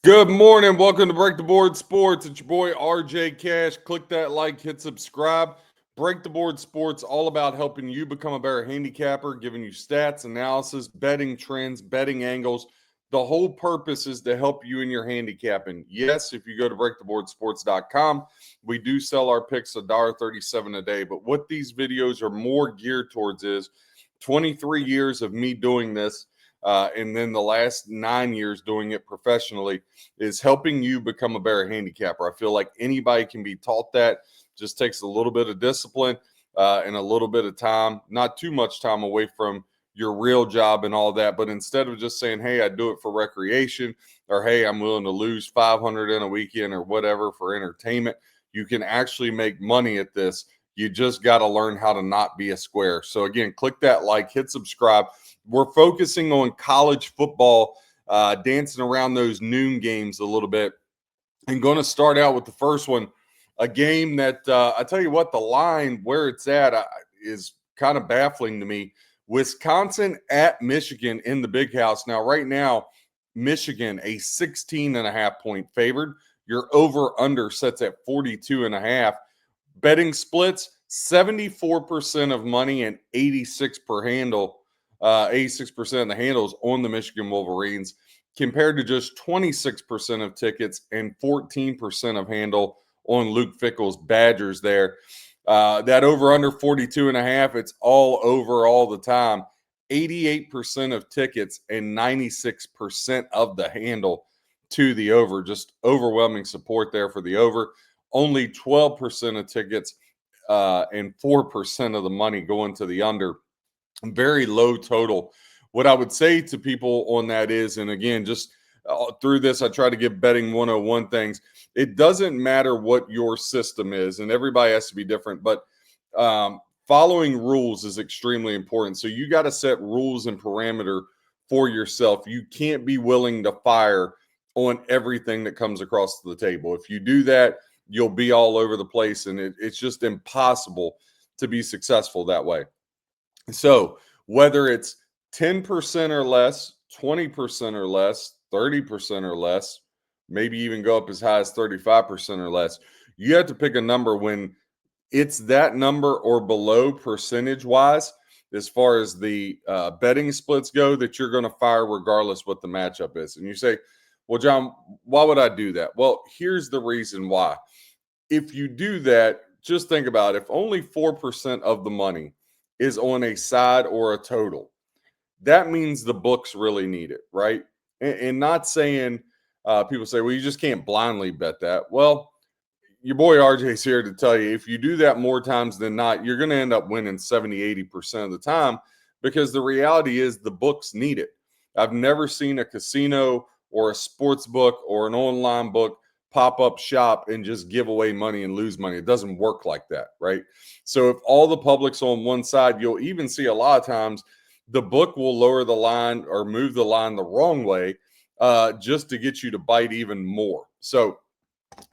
Good morning. Welcome to Break the Board Sports. It's your boy RJ Cash. Click that like, hit subscribe. Break the Board Sports, all about helping you become a better handicapper, giving you stats, analysis, betting trends, betting angles. The whole purpose is to help you in your handicapping. Yes, if you go to breaktheboardsports.com, we do sell our picks $1.37 a day. But what these videos are more geared towards is 23 years of me doing this. And then the last 9 years doing it professionally is helping you become a better handicapper. I feel like anybody can be taught that. Just takes a little bit of discipline and a little bit of time, not too much time away from your real job and all that. But instead of just saying, hey, I do it for recreation, or hey, I'm willing to lose 500 in a weekend or whatever for entertainment, you can actually make money at this. You just got to learn how to not be a square. So again, click that like, hit subscribe. We're focusing on college football, dancing around those noon games a little bit, and going to start out with the first one, a game that I tell you what, the line where it's at is kind of baffling to me. Wisconsin at Michigan in the Big House. Now, right now, Michigan, a 16.5-point favored. Your over-under sets at 42.5. Betting splits, 74% of money and 86% of the handles on the Michigan Wolverines, compared to just 26% of tickets and 14% of handle on Luke Fickell's Badgers there. That over under 42.5, it's all over all the time. 88% of tickets and 96% of the handle to the over. Just overwhelming support there for the over. Only 12% of tickets and 4% of the money going to the under. Very low total. What I would say to people on that is, and again, just through this, I try to give betting 101 things. It doesn't matter what your system is, and everybody has to be different, but following rules is extremely important. So you got to set rules and parameter for yourself. You can't be willing to fire on everything that comes across the table. If you do that, you'll be all over the place, and it's just impossible to be successful that way. So whether it's 10% or less, 20% or less, 30% or less, maybe even go up as high as 35% or less, you have to pick a number when it's that number or below percentage-wise, as far as the betting splits go, that you're going to fire regardless what the matchup is. And you say, well, John, why would I do that? Well, here's the reason why. If you do that, just think about it. If only 4% of the money is on a side or a total, that means the books really need it, right? And not saying people say, well, you just can't blindly bet that. Well, your boy RJ's here to tell you, if you do that more times than not, you're going to end up winning 70-80% of the time, because the reality is the books need it. I've never seen a casino or a sports book or an online book pop up shop and just give away money and lose money. It doesn't work like that, right? So if all the public's on one side, you'll even see a lot of times the book will lower the line or move the line the wrong way just to get you to bite even more. So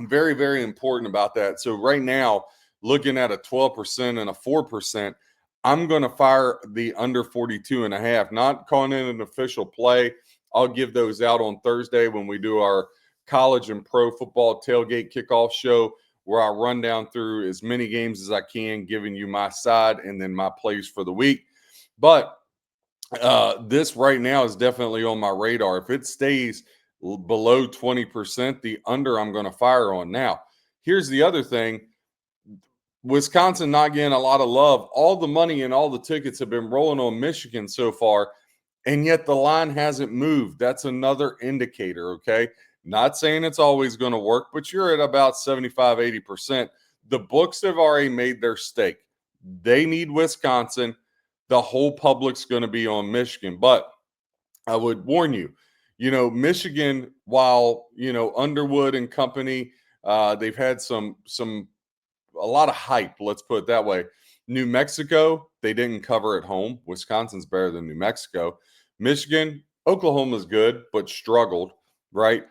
very, very important about that. So right now, looking at a 12% and a 4%, I'm going to fire the under 42.5, not calling it an official play. I'll give those out on Thursday when we do our college and pro football tailgate kickoff show, where I run down through as many games as I can, giving you my side and then my plays for the week. But this right now is definitely on my radar. If it stays below 20%, the under I'm going to fire on. Now, here's the other thing. Wisconsin not getting a lot of love. All the money and all the tickets have been rolling on Michigan so far, and yet the line hasn't moved. That's another indicator, okay? Not saying it's always going to work, but you're at about 75-80%. The books have already made their stake. They need Wisconsin. The whole public's going to be on Michigan. But I would warn you, Michigan, while, Underwood and company, they've had a lot of hype, let's put it that way. New Mexico, they didn't cover at home. Wisconsin's better than New Mexico. Michigan, Oklahoma's good, but struggled, right?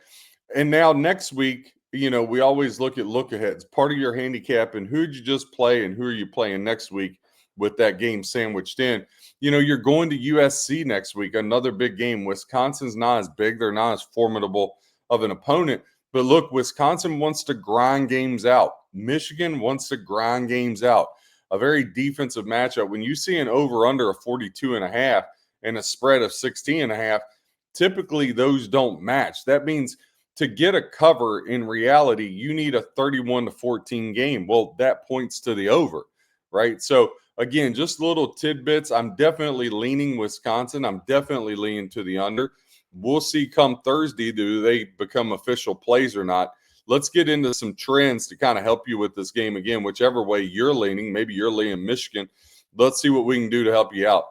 And now next week, we always look at look-aheads. Part of your handicap and who'd you just play and who are you playing next week with that game sandwiched in. You're going to USC next week, another big game. Wisconsin's not as big. They're not as formidable of an opponent. But look, Wisconsin wants to grind games out. Michigan wants to grind games out. A very defensive matchup. When you see an over-under of 42.5 and a spread of 16.5, typically those don't match. That means to get a cover in reality, you need a 31-14 game. Well, that points to the over, right? So again, just little tidbits. I'm definitely leaning Wisconsin. I'm definitely leaning to the under. We'll see come Thursday, do they become official plays or not. Let's get into some trends to kind of help you with this game again, whichever way you're leaning. Maybe you're leaning Michigan. Let's see what we can do to help you out.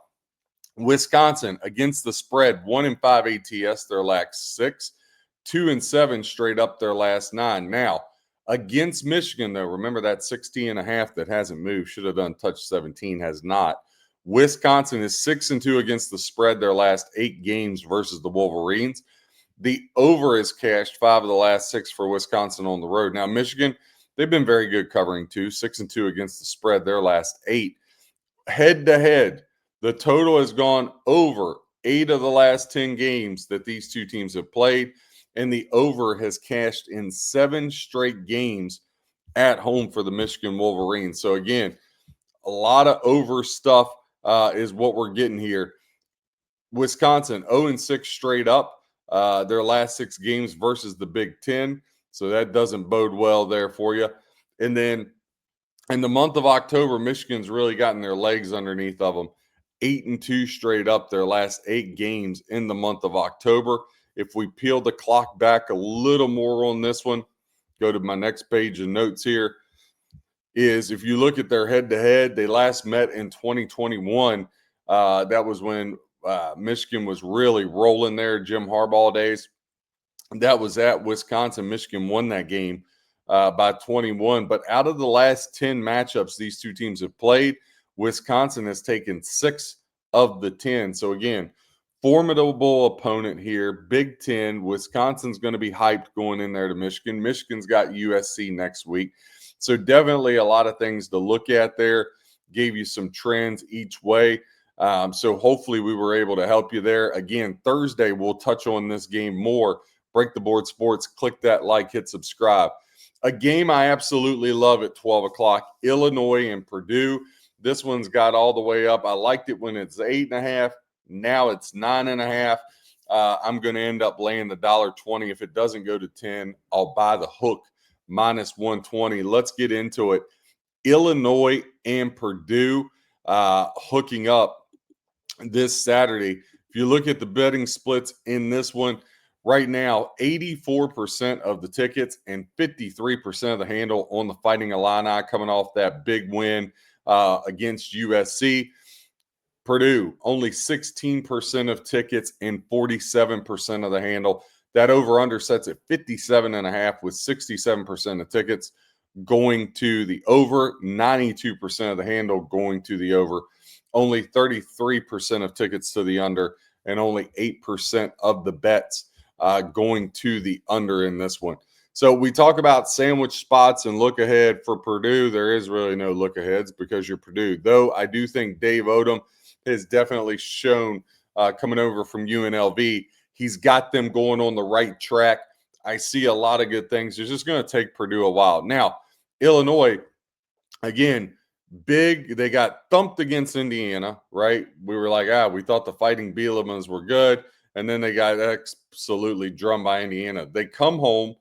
Wisconsin against the spread, 1-5 ATS their last 6, 2-7 straight up their last 9. Now, against Michigan, though, remember that 60.5 that hasn't moved, should have done touch 17, has not. Wisconsin is 6-2 against the spread their last 8 games versus the Wolverines. The over is cashed 5 of the last 6 for Wisconsin on the road. Now, Michigan, they've been very good covering too, 6-2 against the spread their last 8. Head-to-head, the total has gone over 8 of the last 10 games that these two teams have played, and the over has cashed in 7 straight games at home for the Michigan Wolverines. So, again, a lot of over stuff is what we're getting here. Wisconsin, 0-6 straight up. Their last 6 games versus the Big Ten. So that doesn't bode well there for you. And then in the month of October, Michigan's really gotten their legs underneath of them. 8-2 straight up their last 8 games in the month of October. If we peel the clock back a little more on this one, go to my next page of notes here, is if you look at their head-to-head, they last met in 2021. That was when Michigan was really rolling there, Jim Harbaugh days. That was at Wisconsin. Michigan won that game by 21. But out of the last 10 matchups these two teams have played, Wisconsin has taken 6 of the 10. So, again, formidable opponent here. Big Ten. Wisconsin's going to be hyped going in there to Michigan. Michigan's got USC next week. So, definitely a lot of things to look at there. Gave you some trends each way. So hopefully we were able to help you there. Again, Thursday, we'll touch on this game more. Break the Board Sports. Click that like, hit subscribe. A game I absolutely love at 12 o'clock, Illinois and Purdue. This one's got all the way up. I liked it when it's 8.5. Now it's 9.5. I'm going to end up laying the $1.20. If it doesn't go to 10, I'll buy the hook minus 120. Let's get into it. Illinois and Purdue hooking up this Saturday. If you look at the betting splits in this one, right now, 84% of the tickets and 53% of the handle on the Fighting Illini coming off that big win against USC. Purdue, only 16% of tickets and 47% of the handle. That over-under sets at 57.5 with 67% of tickets going to the over, 92% of the handle going to the over. Only 33% of tickets to the under, and only 8% of the bets going to the under in this one. So we talk about sandwich spots and look ahead for Purdue. There is really no look aheads because you're Purdue. Though I do think Dave Odom has definitely shown coming over from UNLV, he's got them going on the right track. I see a lot of good things. It's just going to take Purdue a while. Now, Illinois, again, big. They got thumped against Indiana, right? We were like, we thought the Fighting Bielema's were good. And then they got absolutely drummed by Indiana. They come home,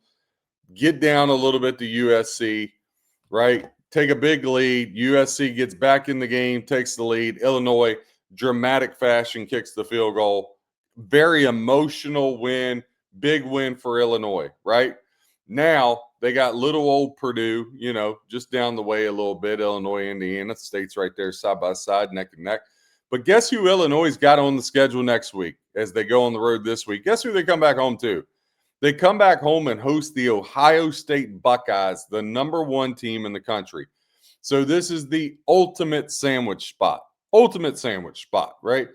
get down a little bit to USC, right? Take a big lead. USC gets back in the game, takes the lead. Illinois, dramatic fashion, kicks the field goal. Very emotional win, big win for Illinois, right? Now they got little old Purdue, just down the way a little bit. Illinois, Indiana, states right there side by side, neck and neck. But guess who Illinois got on the schedule next week as they go on the road this week? Guess who they come back home to? They come back home and host the Ohio State Buckeyes, the number 1 team in the country. So this is the ultimate sandwich spot. Ultimate sandwich spot, right?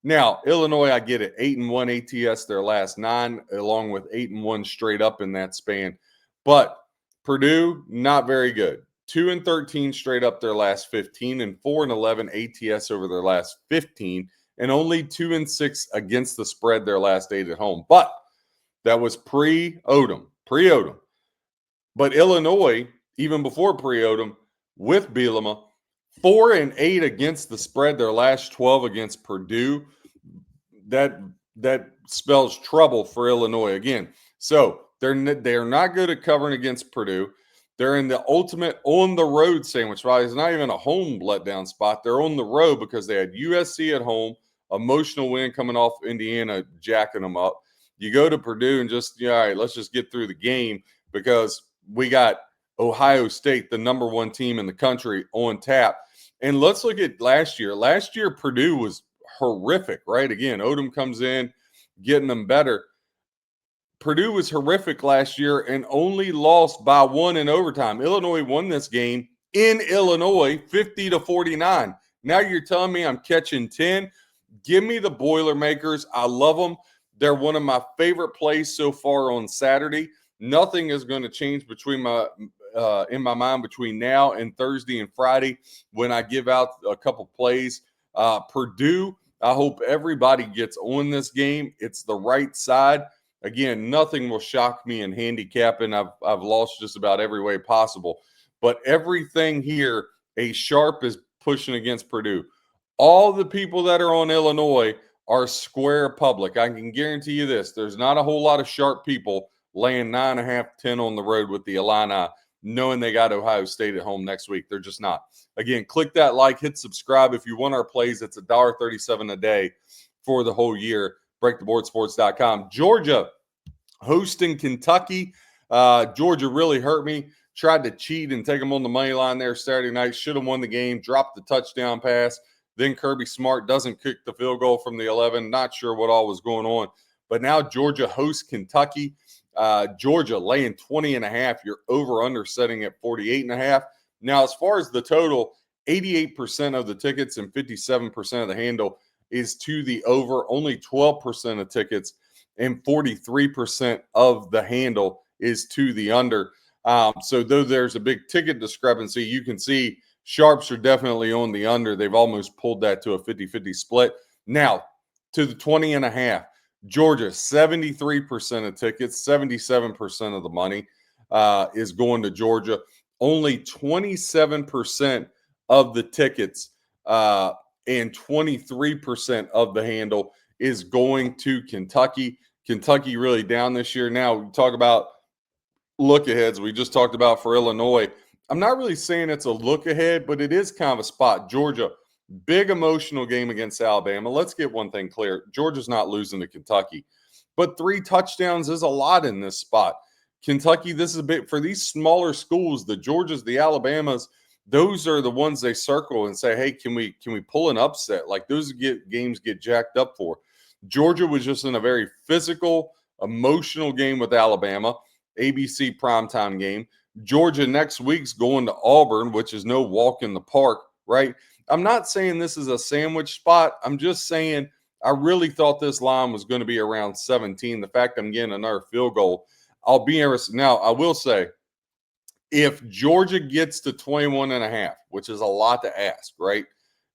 Now, Illinois, I get it. 8-1 ATS their last 9, along with 8-1 straight up in that span. But Purdue, not very good. 2-13 straight up their last 15, and 4-11 ATS over their last 15, and only 2-6 against the spread their last 8 at home. But That was pre-Odom. But Illinois, even before pre-Odom, with Bielema, 4-8 against the spread. Their last 12 against Purdue. That spells trouble for Illinois again. So they are not good at covering against Purdue. They're in the ultimate on the road sandwich. Right? It's not even a home letdown spot. They're on the road because they had USC at home, emotional win coming off Indiana jacking them up. You go to Purdue and just, all right, let's just get through the game because we got Ohio State, the number one team in the country, on tap. And let's look at last year. Last year, Purdue was horrific, right? Again, Odom comes in, getting them better. Purdue was horrific last year and only lost by 1 in overtime. Illinois won this game in Illinois 50-49. Now you're telling me I'm catching 10? Give me the Boilermakers. I love them. They're one of my favorite plays so far on Saturday. Nothing is going to change between in my mind between now and Thursday and Friday when I give out a couple plays. Purdue, I hope everybody gets on this game. It's the right side. Again, nothing will shock me in handicapping. I've lost just about every way possible. But everything here, a sharp is pushing against Purdue. All the people that are on Illinois are square public. I can guarantee you this. There's not a whole lot of sharp people laying 9.5, 10 on the road with the Illini, knowing they got Ohio State at home next week. They're just not. Again, click that like, hit subscribe. If you want our plays, it's $1.37 a day for the whole year. BreakTheBoardSports.com. Georgia hosting Kentucky. Georgia really hurt me. Tried to cheat and take them on the money line there Saturday night. Should have won the game. Dropped the touchdown pass. Then Kirby Smart doesn't kick the field goal from the 11. Not sure what all was going on. But now Georgia hosts Kentucky. Georgia laying 20.5. You're over-under setting at 48.5. Now, as far as the total, 88% of the tickets and 57% of the handle is to the over. Only 12% of tickets and 43% of the handle is to the under. So though there's a big ticket discrepancy, you can see sharps are definitely on the under. They've almost pulled that to a 50-50 split. Now, to the 20.5. Georgia, 73% of tickets, 77% of the money is going to Georgia. Only 27% of the tickets and 23% of the handle is going to Kentucky. Kentucky really down this year. Now, we talk about look aheads. We just talked about for Illinois. I'm not really saying it's a look ahead, but it is kind of a spot. Georgia, big emotional game against Alabama. Let's get one thing clear. Georgia's not losing to Kentucky, but 3 touchdowns is a lot in this spot. Kentucky, this is a bit for these smaller schools, the Georgias, the Alabamas, those are the ones they circle and say, hey, can we pull an upset? Like those games get jacked up for. Georgia was just in a very physical, emotional game with Alabama, ABC primetime game. Georgia next week's going to Auburn, which is no walk in the park, right? I'm not saying this is a sandwich spot. I'm just saying I really thought this line was going to be around 17. The fact I'm getting another field goal, I'll be interested. Now, I will say, if Georgia gets to 21.5, which is a lot to ask, right?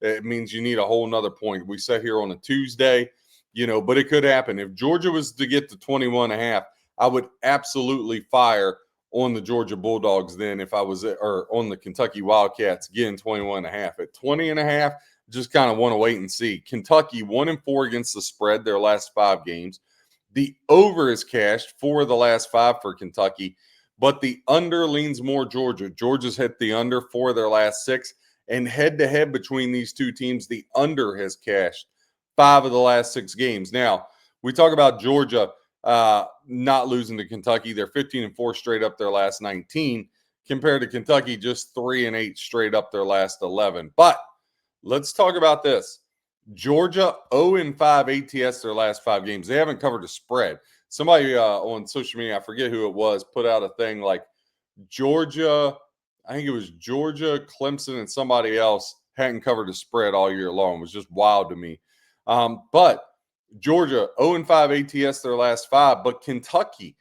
It means you need a whole nother point. We sat here on a Tuesday, but it could happen. If Georgia was to get to 21.5, I would absolutely fire on the Georgia Bulldogs then if I was or on the Kentucky Wildcats getting 21.5. At 20.5, just kind of want to wait and see. Kentucky 1-4 against the spread their last 5 games. The over is cashed 4 of the last 5 for Kentucky, but the under leans more Georgia. Georgia's hit the under 4 of their last 6, and head-to-head between these two teams, the under has cashed 5 of the last 6 games. Now, we talk about Georgia not losing to Kentucky. They're 15-4 straight up their last 19, compared to Kentucky just 3-8 straight up their last 11. But let's talk about this. Georgia 0-5 ATS their last 5 games. They haven't covered a spread. Somebody on social media, I forget who it was, put out a thing like Georgia, I think it was Georgia, Clemson, and somebody else hadn't covered a spread all year long. It was just wild to me. But Georgia 0-5 ATS their last 5, but Kentucky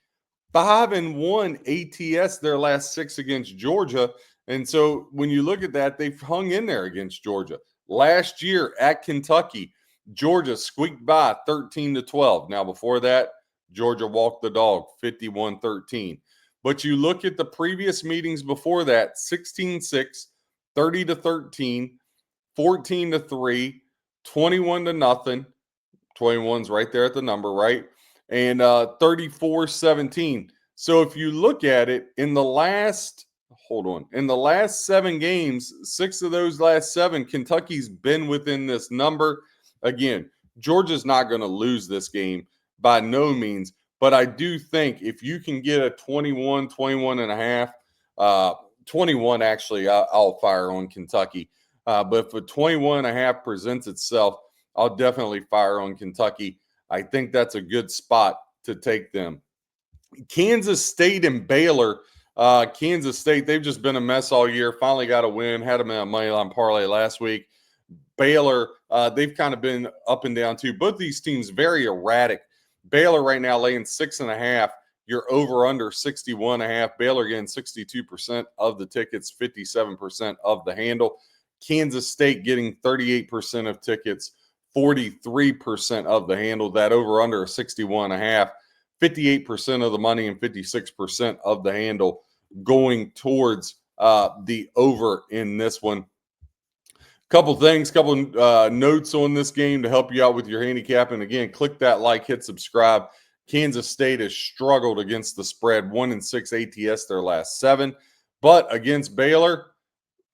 5-1 ATS their last 6 against Georgia. And so when you look at that, they've hung in there against Georgia. Last year at Kentucky, Georgia squeaked by 13-12. Now before that, Georgia walked the dog 51-13. But you look at the previous meetings before that, 16-6, 30-13, 14-3, 21-0. 21's right there at the number, right? And 34-17. So if you look at it in the last seven games, 6 of those last 7, Kentucky's been within this number. Again, Georgia's not going to lose this game by no means, but I do think if you can get a 21, 21 and a half, 21 actually, I'll fire on Kentucky. But if a 21 and a half presents itself, I'll definitely fire on Kentucky. I think that's a good spot to take them. Kansas State and Baylor. Kansas State, they've just been a mess all year. Finally got a win. Had them in a moneyline parlay last week. Baylor, they've kind of been up and down too. Both these teams very erratic. Baylor right now laying 6.5. You're over under 61.5. Baylor getting 62% of the tickets, 57% of the handle. Kansas State getting 38% of tickets, 43% of the handle. That over under 61.5. 58% of the money and 56% of the handle going towards the over in this one. Couple notes on this game to help you out with your handicapping. Again, click that like, hit subscribe. Kansas State has struggled against the spread, 1-6 ATS their last 7, but against Baylor,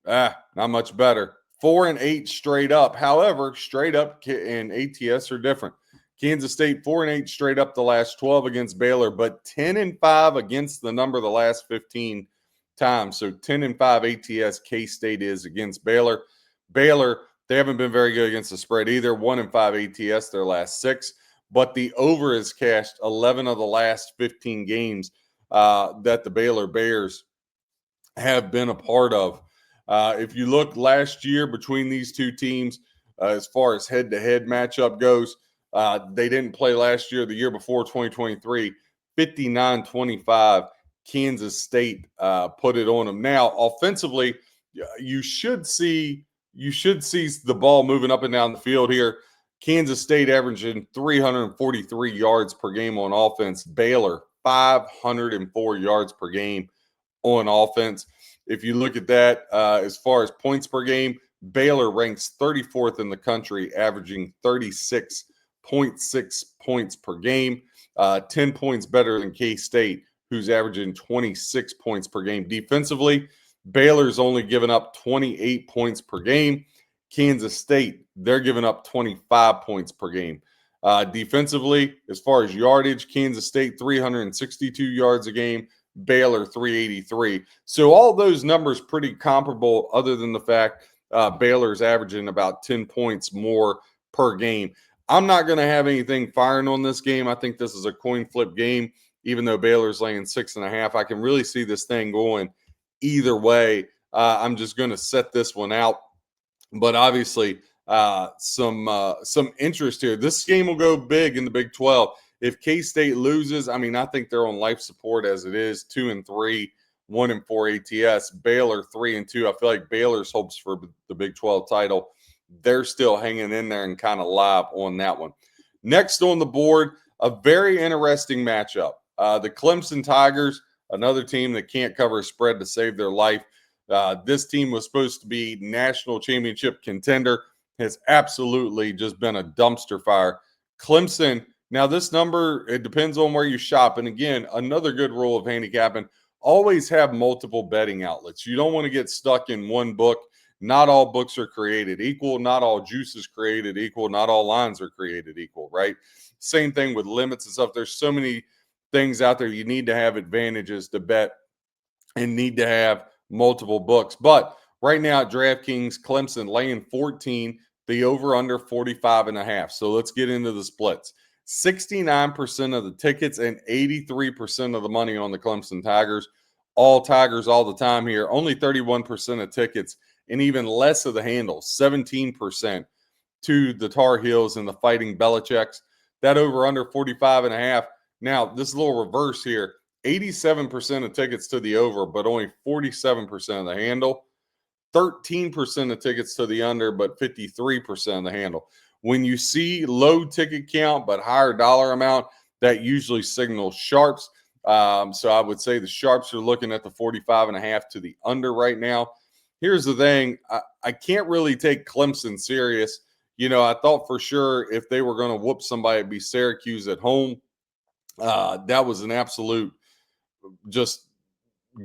not much better. 4-8 straight up. However, straight up and ATS are different. Kansas State 4-8 straight up the last 12 against Baylor, but 10-5 against the number the last 15 times. So 10-5 ATS K-State is against Baylor. Baylor, they haven't been very good against the spread either. 1-5 ATS their last 6, but the over has cashed 11 of the last 15 games that the Baylor Bears have been a part of. If you look last year between these two teams, as far as head-to-head matchup goes, they didn't play last year. The year before, 2023, 59-25. Kansas State put it on them. Now, offensively, you should see the ball moving up and down the field here. Kansas State averaging 343 yards per game on offense. Baylor, 504 yards per game on offense. If you look at that, as far as points per game, Baylor ranks 34th in the country, averaging 36.6 points per game, 10 points better than K-State, who's averaging 26 points per game. Defensively, Baylor's only given up 28 points per game. Kansas State, they're giving up 25 points per game. Defensively, as far as yardage, Kansas State 362 yards a game, Baylor 383. So all those numbers pretty comparable, other than the fact Baylor's averaging about 10 points more per game. I'm not going to have anything firing on this game. I think this is a coin flip game, even though Baylor's laying 6.5. I can really see this thing going either way. I'm just going to set this one out. But obviously, some interest here. This game will go big in the Big 12. If K-State loses, I think they're on life support as it is, 2-3, 1-4 ATS. Baylor 3-2. I feel like Baylor's hopes for the Big 12 title, they're still hanging in there and kind of live on that one. Next on the board, a very interesting matchup. The Clemson Tigers, another team that can't cover a spread to save their life. This team was supposed to be national championship contender, has absolutely just been a dumpster fire. Clemson, now this number, it depends on where you shop. And again, another good rule of handicapping, always have multiple betting outlets. You don't want to get stuck in one book. Not all books are created equal. Not all juice is created equal. Not all lines are created equal, right? Same thing with limits and stuff. There's so many things out there. You need to have advantages to bet and need to have multiple books. But right now at DraftKings, Clemson laying 14, the over-under 45.5. So let's get into the splits. 69% of the tickets and 83% of the money on the Clemson Tigers. All Tigers all the time here. Only 31% of tickets and even less of the handle, 17% to the Tar Heels and the Fighting Belichicks. That over-under 45.5. Now, this is a little reverse here. 87% of tickets to the over, but only 47% of the handle. 13% of tickets to the under, but 53% of the handle. When you see low ticket count but higher dollar amount, that usually signals sharps. So I would say the sharps are looking at the 45.5 to the under right now. Here's the thing. I can't really take Clemson serious. I thought for sure if they were going to whoop somebody, it'd be Syracuse at home. That was an absolute just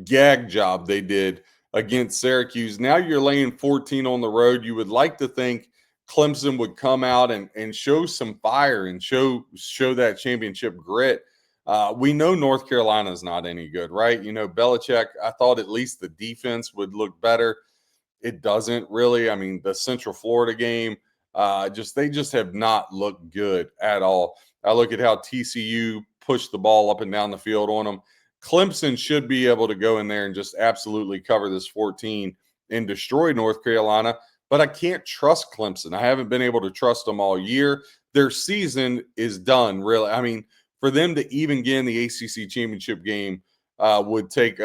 gag job they did against Syracuse. Now you're laying 14 on the road. You would like to think Clemson would come out and show some fire and show that championship grit. We know North Carolina is not any good, right? Belichick, I thought at least the defense would look better. It doesn't really. I mean, the Central Florida game, they just have not looked good at all. I look at how TCU pushed the ball up and down the field on them. Clemson should be able to go in there and just absolutely cover this 14 and destroy North Carolina, but I can't trust Clemson. I haven't been able to trust them all year. Their season is done, really. I mean, for them to even get in the ACC championship game would take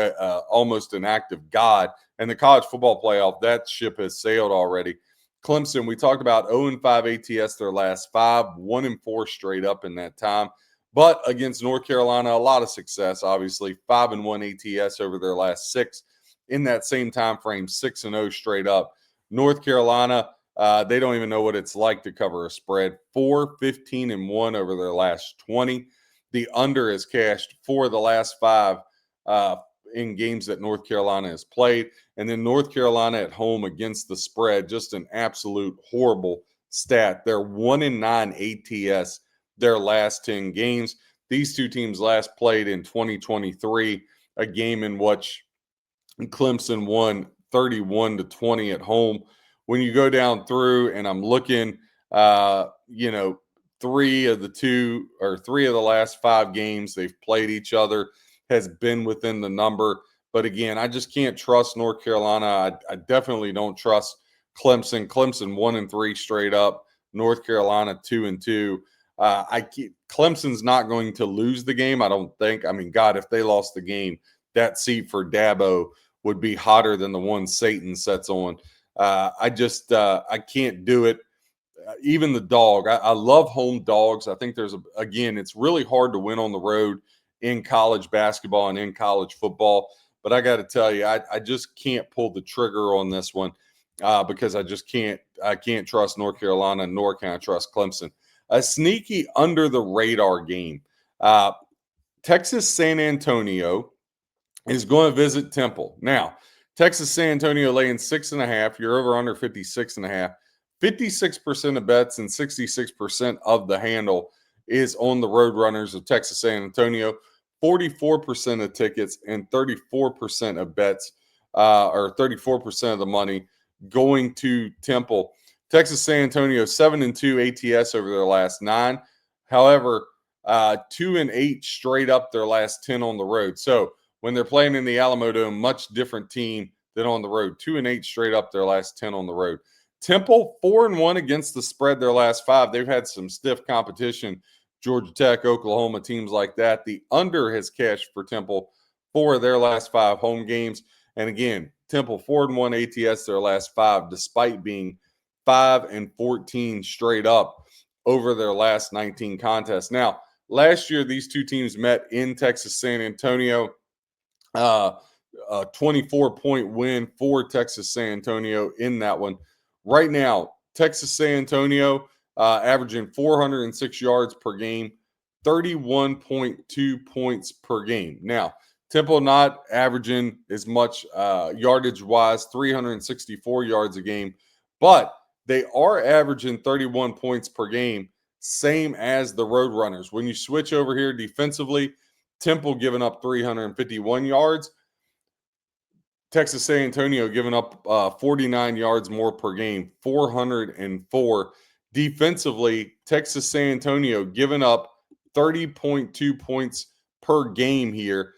almost an act of God. And the college football playoff, that ship has sailed already. Clemson, we talked about 0-5 ATS their last 5, 1-4 straight up in that time. But against North Carolina, a lot of success, obviously. 5-1 ATS over their last 6. In that same time frame, 6-0 straight up. North Carolina, they don't even know what it's like to cover a spread. 4-15-1 over their last 20. The under is cashed for the last 5 in games that North Carolina has played. And then North Carolina at home against the spread, just an absolute horrible stat. They're 1-9 ATS their last 10 games. These two teams last played in 2023, a game in which Clemson won 31-20 at home. When you go down through, and I'm looking, 3 of the last 5 games they've played each other has been within the number. But again, I just can't trust North Carolina. I definitely don't trust Clemson. Clemson 1-3 straight up. North Carolina 2-2. Clemson's not going to lose the game, I don't think. I mean, God, if they lost the game, that seat for Dabo would be hotter than the one Satan sets on. I can't do it. Even the dog. I love home dogs. I think it's really hard to win on the road in college basketball and in college football. But I got to tell you, I just can't pull the trigger on this one because I can't trust North Carolina, nor can I trust Clemson. A sneaky under the radar game. Texas San Antonio is going to visit Temple. Now, Texas San Antonio laying 6.5. You're over under 56.5. 56% of bets and 66% of the handle is on the Roadrunners of Texas San Antonio. 44% of tickets and 34% of bets, or 34% of the money going to Temple. Texas San Antonio 7-2 ATS over their last 9. However, 2-8 straight up their last 10 on the road. So when they're playing in the Alamo Dome, much different team than on the road. 2-8 straight up their last 10 on the road. Temple 4-1 against the spread their last 5. They've had some stiff competition. Georgia Tech, Oklahoma, teams like that. The under has cashed for Temple for their last 5 home games. And again, Temple 4-1 ATS their last 5, despite being 5-14 straight up over their last 19 contests. Now, last year, these two teams met in Texas San Antonio. A 24-point win for Texas San Antonio in that one. Right now, Texas San Antonio averaging 406 yards per game, 31.2 points per game. Now, Temple not averaging as much yardage-wise, 364 yards a game, but they are averaging 31 points per game, same as the Roadrunners. When you switch over here defensively, Temple giving up 351 yards. Texas San Antonio giving up 49 yards more per game, 404. Defensively, Texas San Antonio giving up 30.2 points per game here.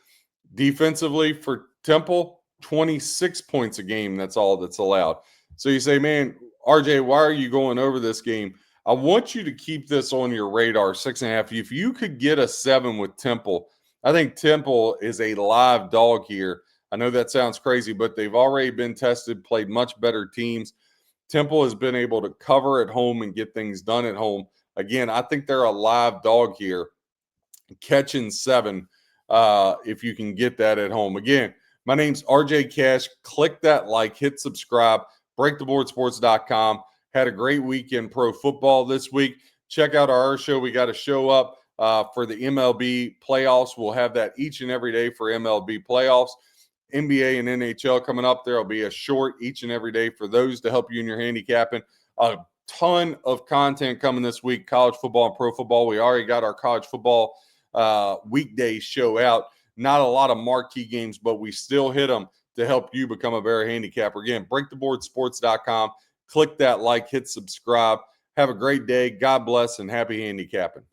Defensively for Temple, 26 points a game. That's all that's allowed. So you say, man, RJ, why are you going over this game? I want you to keep this on your radar, 6.5. If you could get a 7 with Temple, I think Temple is a live dog here. I know that sounds crazy, but they've already been tested, played much better teams. Temple has been able to cover at home and get things done at home. Again, I think they're a live dog here. catching 7 if you can get that at home. Again, my name's RJ Cash. Click that like, hit subscribe, breaktheboardsports.com. Had a great week in pro football this week. Check out our show. We got a show up for the MLB playoffs. We'll have that each and every day for MLB playoffs. NBA and NHL coming up. There will be a short each and every day for those to help you in your handicapping. A ton of content coming this week, college football and pro football. We already got our college football weekday show out. Not a lot of marquee games, but we still hit them to help you become a better handicapper. Again, breaktheboardsports.com. Click that like, hit subscribe. Have a great day. God bless and happy handicapping.